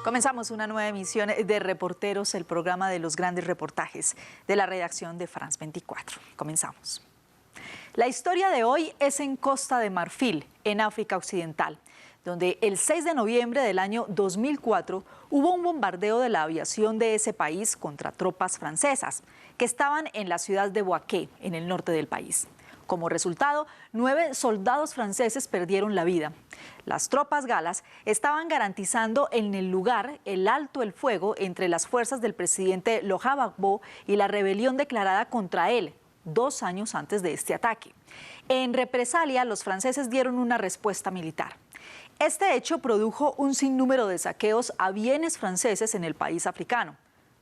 Comenzamos una nueva emisión de Reporteros, el programa de los grandes reportajes de la redacción de France 24. Comenzamos. La historia de hoy es en Costa de Marfil, en África Occidental, donde el 6 de noviembre del año 2004 hubo un bombardeo de la aviación de ese país contra tropas francesas que estaban en la ciudad de Bouaké, en el norte del país. Como resultado, 9 soldados franceses perdieron la vida. Las tropas galas estaban garantizando en el lugar el alto el fuego entre las fuerzas del presidente Laurent Gbagbo y la rebelión declarada contra él 2 años antes de este ataque. En represalia, los franceses dieron una respuesta militar. Este hecho produjo un sinnúmero de saqueos a bienes franceses en el país africano.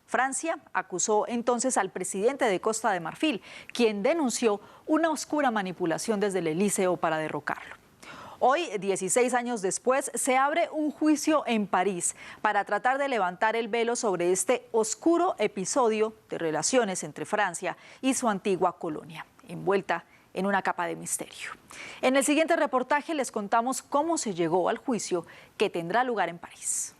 Francia acusó entonces al presidente de Costa de Marfil, quien denunció una oscura manipulación desde el Elíseo para derrocarlo. Hoy, 16 años después, se abre un juicio en París para tratar de levantar el velo sobre este oscuro episodio de relaciones entre Francia y su antigua colonia, envuelta en una capa de misterio. En el siguiente reportaje les contamos cómo se llegó al juicio que tendrá lugar en París.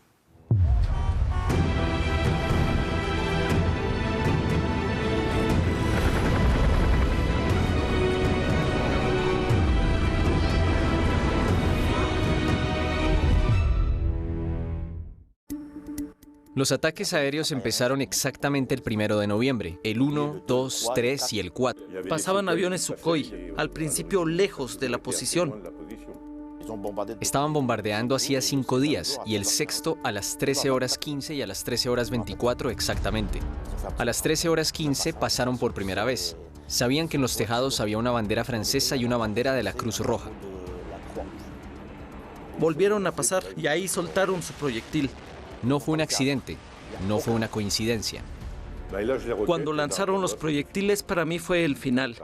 Los ataques aéreos empezaron exactamente el 1 de noviembre, el 1, 2, 3 y el 4. Pasaban aviones Sukhoi, al principio lejos de la posición. Estaban bombardeando hacía 5 días y el sexto a las 13:15 y a las 13:24 exactamente. A las 13:15 pasaron por primera vez. Sabían que en los tejados había una bandera francesa y una bandera de la Cruz Roja. Volvieron a pasar y ahí soltaron su proyectil. No fue un accidente, no fue una coincidencia. Cuando lanzaron los proyectiles, para mí fue el final.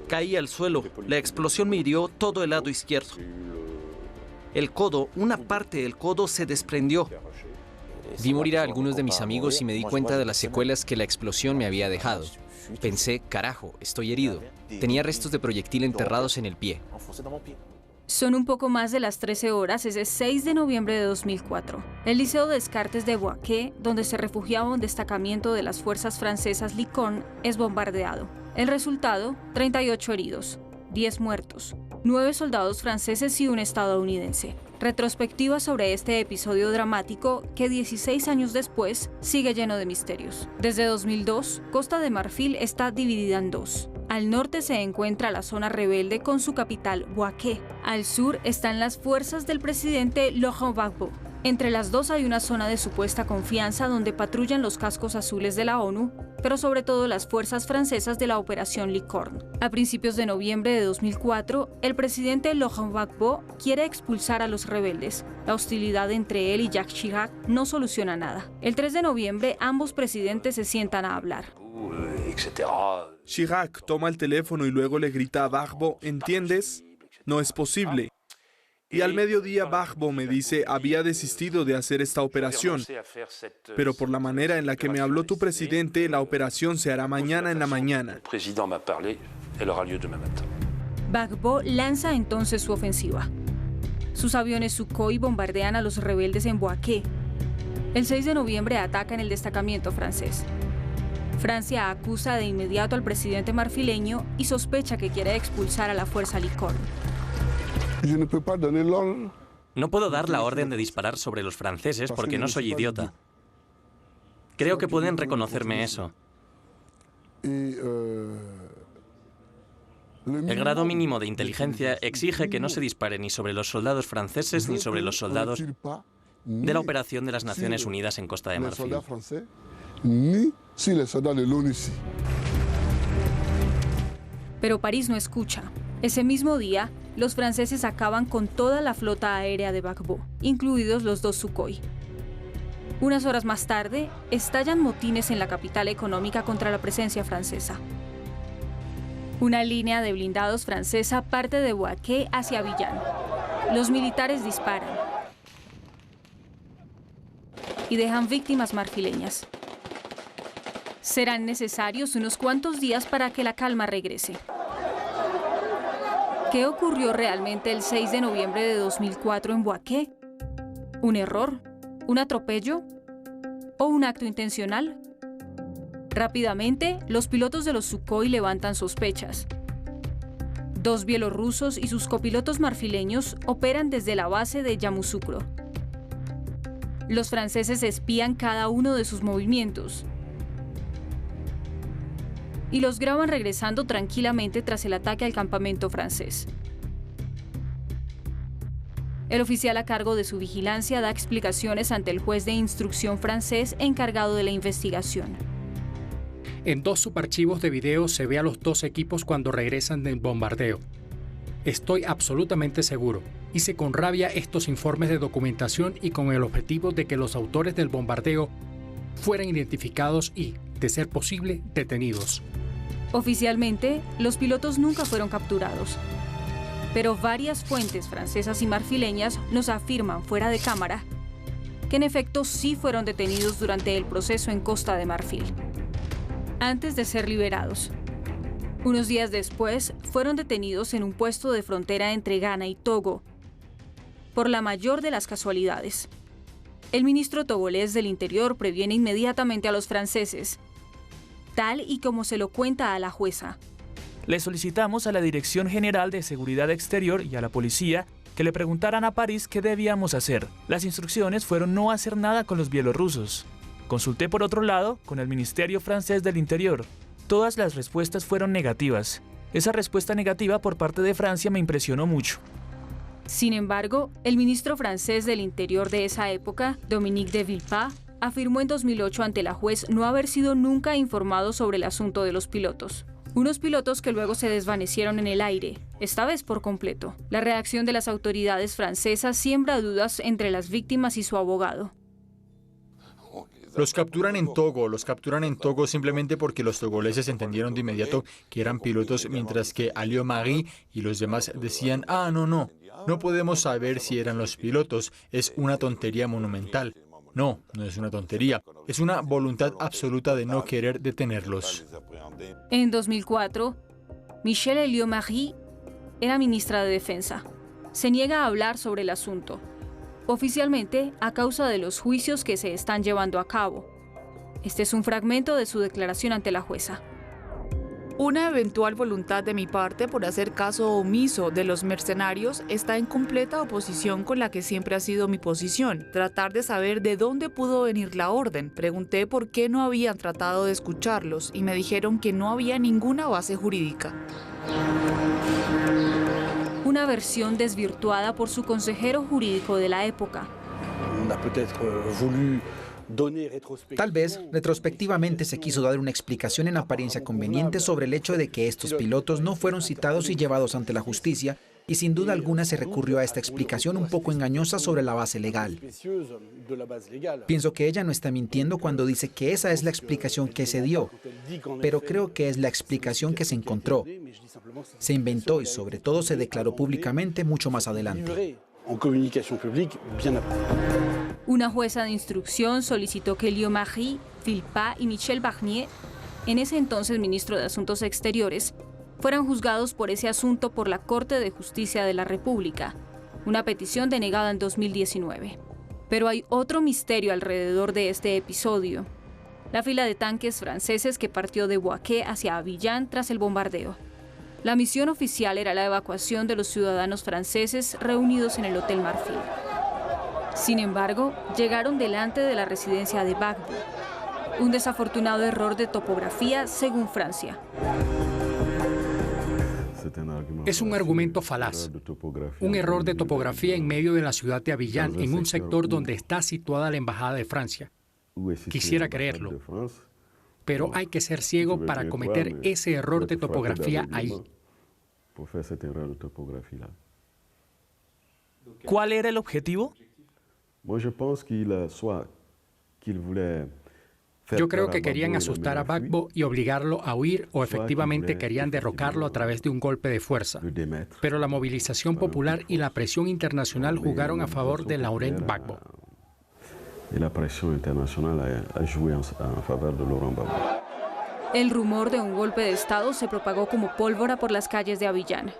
Caí al suelo, la explosión me hirió todo el lado izquierdo. El codo, una parte del codo se desprendió. Vi morir a algunos de mis amigos y me di cuenta de las secuelas que la explosión me había dejado. Pensé, carajo, estoy herido. Tenía restos de proyectil enterrados en el pie. Son un poco más de las 13 horas ese 6 de noviembre de 2004. El Liceo Descartes de Bouaké, donde se refugiaba un destacamento de las fuerzas francesas Licorne, es bombardeado. El resultado, 38 heridos, 10 muertos, 9 soldados franceses y un estadounidense. Retrospectiva sobre este episodio dramático que 16 años después sigue lleno de misterios. Desde 2002, Costa de Marfil está dividida en dos. Al norte se encuentra la zona rebelde con su capital, Bouaké. Al sur están las fuerzas del presidente Laurent Gbagbo. Entre las dos hay una zona de supuesta confianza donde patrullan los cascos azules de la ONU, pero sobre todo las fuerzas francesas de la Operación Licorne. A principios de noviembre de 2004, el presidente Laurent Gbagbo quiere expulsar a los rebeldes. La hostilidad entre él y Jacques Chirac no soluciona nada. El 3 de noviembre, ambos presidentes se sientan a hablar. Chirac toma el teléfono y luego le grita a Gbagbo, ¿entiendes? No es posible. Y al mediodía Gbagbo me dice, había desistido de hacer esta operación, pero por la manera en la que me habló tu presidente, la operación se hará mañana en la mañana. Gbagbo lanza entonces su ofensiva. Sus aviones Sukhoi bombardean a los rebeldes en Bouaké. El 6 de noviembre atacan el destacamento francés. Francia acusa de inmediato al presidente marfileño y sospecha que quiere expulsar a la fuerza Licorne. No puedo dar la orden de disparar sobre los franceses porque no soy idiota. Creo que pueden reconocerme eso. El grado mínimo de inteligencia exige que no se dispare ni sobre los soldados franceses ni sobre los soldados de la operación de las Naciones Unidas en Costa de Marfil. Pero París no escucha. Ese mismo día, los franceses acaban con toda la flota aérea de Gbagbo, incluidos los 2 Sukhoi. Unas horas más tarde, estallan motines en la capital económica contra la presencia francesa. Una línea de blindados francesa parte de Bouaké hacia Abiyán. Los militares disparan y dejan víctimas marfileñas. Serán necesarios unos cuantos días para que la calma regrese. ¿Qué ocurrió realmente el 6 de noviembre de 2004 en Bouaké? ¿Un error? ¿Un atropello? ¿O un acto intencional? Rápidamente, los pilotos de los Sukhoi levantan sospechas. 2 bielorrusos y sus copilotos marfileños operan desde la base de Yamoussoukro. Los franceses espían cada uno de sus movimientos y los graban regresando tranquilamente tras el ataque al campamento francés. El oficial a cargo de su vigilancia da explicaciones ante el juez de instrucción francés encargado de la investigación. En 2 subarchivos de video se ve a los 2 equipos cuando regresan del bombardeo. Estoy absolutamente seguro. Hice con rabia estos informes de documentación y con el objetivo de que los autores del bombardeo fueran identificados y, de ser posible, detenidos. Oficialmente, los pilotos nunca fueron capturados. Pero varias fuentes francesas y marfileñas nos afirman fuera de cámara que en efecto sí fueron detenidos durante el proceso en Costa de Marfil, antes de ser liberados. Unos días después, fueron detenidos en un puesto de frontera entre Ghana y Togo, por la mayor de las casualidades. El ministro togolés del Interior previene inmediatamente a los franceses, tal y como se lo cuenta a la jueza. Le solicitamos a la Dirección General de Seguridad Exterior y a la policía que le preguntaran a París qué debíamos hacer. Las instrucciones fueron no hacer nada con los bielorrusos. Consulté por otro lado con el Ministerio francés del Interior. Todas las respuestas fueron negativas. Esa respuesta negativa por parte de Francia me impresionó mucho. Sin embargo, el ministro francés del Interior de esa época, Dominique de Villepin, afirmó en 2008 ante la juez no haber sido nunca informado sobre el asunto de los pilotos. Unos pilotos que luego se desvanecieron en el aire, esta vez por completo. La reacción de las autoridades francesas siembra dudas entre las víctimas y su abogado. Los capturan en Togo simplemente porque los togoleses entendieron de inmediato que eran pilotos, mientras que Alio Marie y los demás decían, no podemos saber si eran los pilotos, es una tontería monumental. No es una tontería, es una voluntad absoluta de no querer detenerlos. En 2004, Michèle Alliot-Marie era ministra de Defensa. Se niega a hablar sobre el asunto, oficialmente a causa de los juicios que se están llevando a cabo. Este es un fragmento de su declaración ante la jueza. Una eventual voluntad de mi parte por hacer caso omiso de los mercenarios está en completa oposición con la que siempre ha sido mi posición. Tratar de saber de dónde pudo venir la orden. Pregunté por qué no habían tratado de escucharlos y me dijeron que no había ninguna base jurídica. Una versión desvirtuada por su consejero jurídico de la época. Tal vez, retrospectivamente, se quiso dar una explicación en apariencia conveniente sobre el hecho de que estos pilotos no fueron citados y llevados ante la justicia, y sin duda alguna se recurrió a esta explicación un poco engañosa sobre la base legal. Pienso que ella no está mintiendo cuando dice que esa es la explicación que se dio, pero creo que es la explicación que se encontró. Se inventó y sobre todo se declaró públicamente mucho más adelante. Una jueza de instrucción solicitó que Alliot-Marie, Villepin y Michel Barnier, en ese entonces ministro de Asuntos Exteriores, fueran juzgados por ese asunto por la Corte de Justicia de la República, una petición denegada en 2019. Pero hay otro misterio alrededor de este episodio: la fila de tanques franceses que partió de Bouaké hacia Abiyán tras el bombardeo. La misión oficial era la evacuación de los ciudadanos franceses reunidos en el Hotel Marfil. Sin embargo, llegaron delante de la residencia de Gbagbo. Un desafortunado error de topografía, según Francia. Es un argumento falaz. Un error de topografía en medio de la ciudad de Abiyán, en un sector donde está situada la Embajada de Francia. Quisiera creerlo, pero hay que ser ciego para cometer ese error de topografía ahí. ¿Cuál era el objetivo? Yo creo que querían asustar a Gbagbo y obligarlo a huir, o efectivamente querían derrocarlo a través de un golpe de fuerza. Pero la movilización popular y la presión internacional jugaron a favor de Laurent Gbagbo. El rumor de un golpe de Estado se propagó como pólvora por las calles de Abiyán,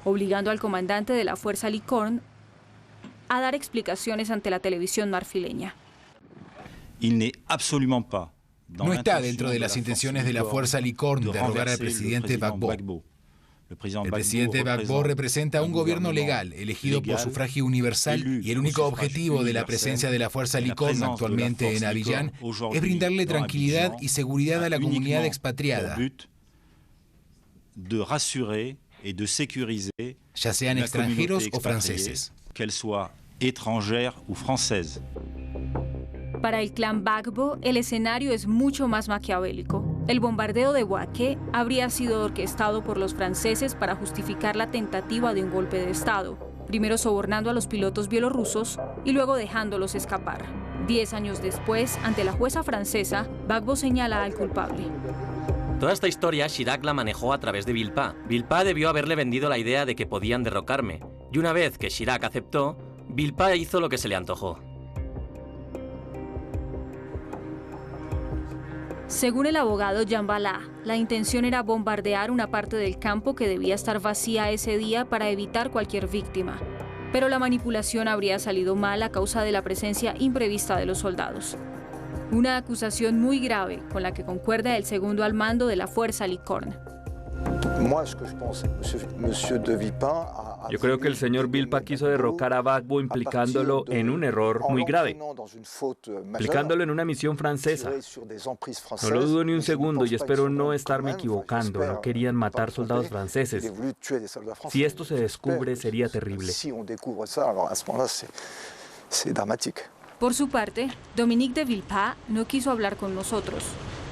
obligando al comandante de la fuerza Licorne a dar explicaciones ante la televisión marfileña. No está dentro de las intenciones de la fuerza Licorne derrogar al presidente Gbagbo. El presidente Gbagbo representa un gobierno legal, elegido por sufragio universal, y el único objetivo de la presencia de la fuerza Licorne actualmente en Abiyán es brindarle tranquilidad y seguridad a la comunidad expatriada, ya sean extranjeros o franceses. Para el clan Gbagbo, el escenario es mucho más maquiavélico. El bombardeo de Bouaké habría sido orquestado por los franceses para justificar la tentativa de un golpe de Estado, primero sobornando a los pilotos bielorrusos y luego dejándolos escapar. 10 años después, ante la jueza francesa, Gbagbo señala al culpable. Toda esta historia Chirac la manejó a través de Villepin. Villepin debió haberle vendido la idea de que podían derrocarme. Y una vez que Chirac aceptó, Villepin hizo lo que se le antojó. Según el abogado Jean Vallat, la intención era bombardear una parte del campo que debía estar vacía ese día para evitar cualquier víctima. Pero la manipulación habría salido mal a causa de la presencia imprevista de los soldados. Una acusación muy grave con la que concuerda el segundo al mando de la fuerza Licorne. Yo creo que el señor Villepin quiso derrocar a Gbagbo implicándolo en un error muy grave, implicándolo en una misión francesa. No lo dudo ni un segundo y espero no estarme equivocando. No querían matar soldados franceses. Si esto se descubre, sería terrible. Por su parte, Dominique de Villepin no quiso hablar con nosotros.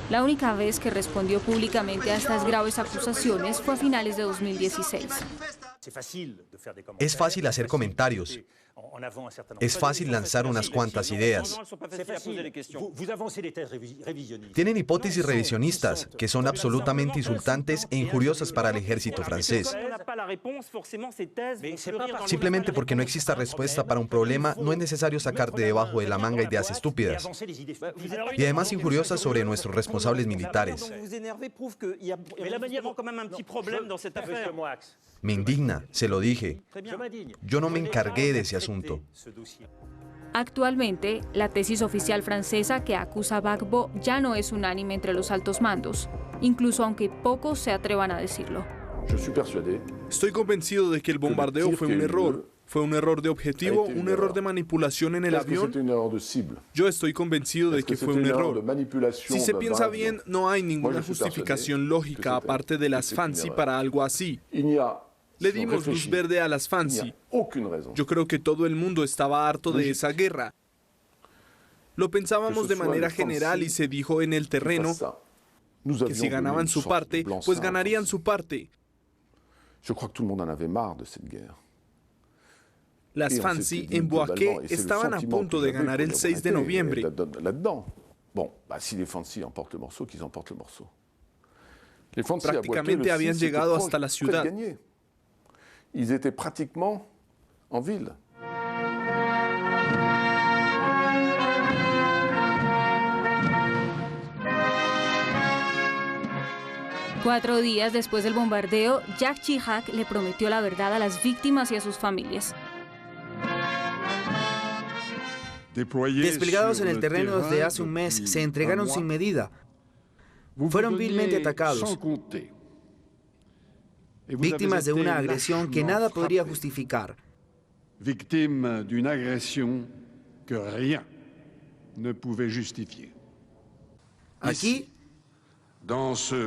La única vez que respondió públicamente a estas graves acusaciones fue a finales de 2016. Es fácil hacer comentarios. Es fácil lanzar unas cuantas ideas. Tienen hipótesis revisionistas que son absolutamente insultantes e injuriosas para el ejército francés. Simplemente porque no exista respuesta para un problema, no es necesario sacar de debajo de la manga ideas estúpidas. Y además injuriosas sobre nuestros responsables militares. Me indigna, se lo dije. Yo no me encargué de ese asunto. Actualmente, la tesis oficial francesa que acusa a Gbagbo ya no es unánime entre los altos mandos, incluso aunque pocos se atrevan a decirlo. Estoy convencido de que el bombardeo fue un error. ¿Fue un error de objetivo? ¿Un error de manipulación en el avión? Yo estoy convencido de que fue un error. Si se piensa bien, no hay ninguna justificación lógica aparte de las fancy para algo así. Le dimos luz verde a las fancy. Yo creo que todo el mundo estaba harto de esa guerra. Lo pensábamos de manera general y se dijo en el terreno que si ganaban su parte, pues ganarían su parte. Las fancy en Bouaké estaban a punto de ganar el 6 de noviembre. Prácticamente habían llegado hasta la ciudad. Ils étaient pratiquement en ville. Cuatro días después del bombardeo, Jacques Chirac le prometió la verdad a las víctimas y a sus familias. Desplegados en el terreno desde hace un mes, se entregaron sin medida. Fueron vilmente atacados. Víctimas de una agresión que nada podría justificar. Víctimas de una agresión que rien ne pouvait justifier. Aquí,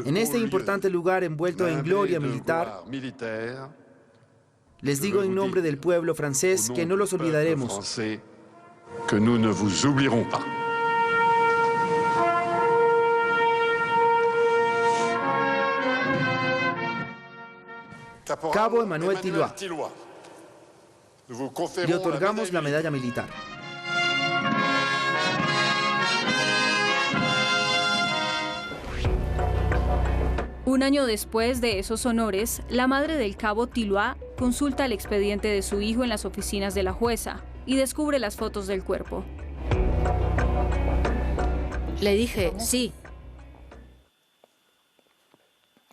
en este importante lugar envuelto en gloria militar, les digo en nombre del pueblo francés que no los olvidaremos. Que nous ne vous oublierons pas. Cabo Emmanuel Tilloy. Le otorgamos la medalla militar. Un año después de esos honores, la madre del cabo Tilloy consulta el expediente de su hijo en las oficinas de la jueza y descubre las fotos del cuerpo. Le dije, sí.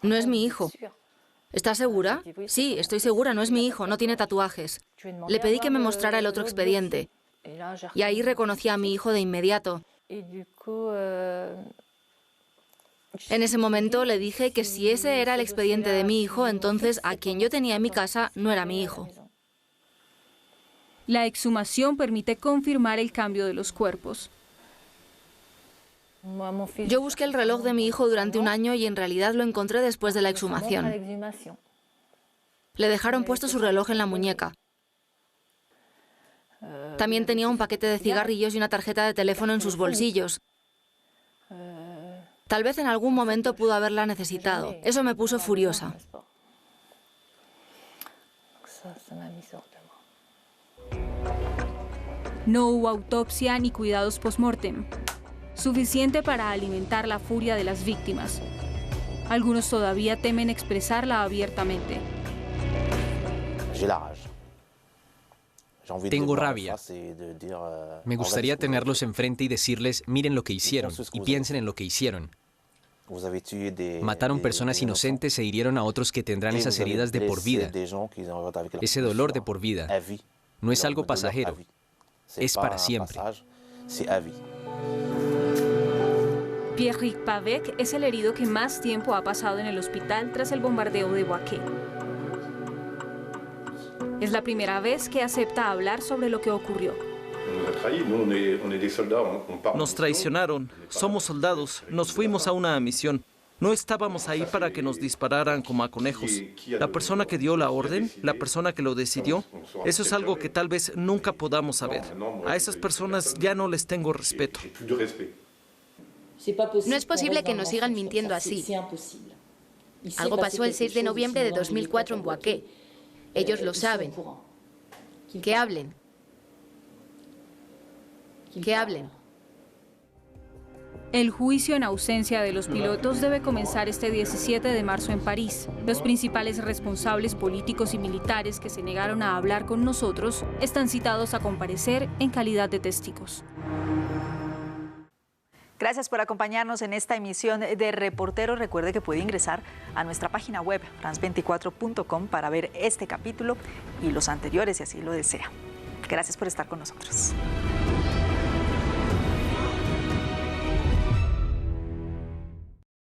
No es mi hijo. ¿Estás segura? Sí, estoy segura, no es mi hijo, no tiene tatuajes. Le pedí que me mostrara el otro expediente. Y ahí reconocí a mi hijo de inmediato. En ese momento le dije que si ese era el expediente de mi hijo, entonces a quien yo tenía en mi casa no era mi hijo. La exhumación permite confirmar el cambio de los cuerpos. Yo busqué el reloj de mi hijo durante un año y en realidad lo encontré después de la exhumación. Le dejaron puesto su reloj en la muñeca. También tenía un paquete de cigarrillos y una tarjeta de teléfono en sus bolsillos. Tal vez en algún momento pudo haberla necesitado. Eso me puso furiosa. No hubo autopsia ni cuidados post-mortem, suficiente para alimentar la furia de las víctimas. Algunos todavía temen expresarla abiertamente. Tengo rabia. Me gustaría tenerlos enfrente y decirles, miren lo que hicieron y piensen en lo que hicieron. Mataron personas inocentes e hirieron a otros que tendrán esas heridas de por vida. Ese dolor de por vida. No es algo pasajero. Es para siempre. Pierrick Pavec es el herido que más tiempo ha pasado en el hospital tras el bombardeo de Boaké. Es la primera vez que acepta hablar sobre lo que ocurrió. Nos traicionaron, somos soldados, nos fuimos a una misión. No estábamos ahí para que nos dispararan como a conejos. La persona que dio la orden, la persona que lo decidió, eso es algo que tal vez nunca podamos saber. A esas personas ya no les tengo respeto. No es posible que nos sigan mintiendo así. Algo pasó el 6 de noviembre de 2004 en Boaké. Ellos lo saben. Que hablen. Que hablen. El juicio en ausencia de los pilotos debe comenzar este 17 de marzo en París. Los principales responsables políticos y militares que se negaron a hablar con nosotros están citados a comparecer en calidad de testigos. Gracias por acompañarnos en esta emisión de Reportero. Recuerde que puede ingresar a nuestra página web, france24.com, para ver este capítulo y los anteriores, si así lo desea. Gracias por estar con nosotros.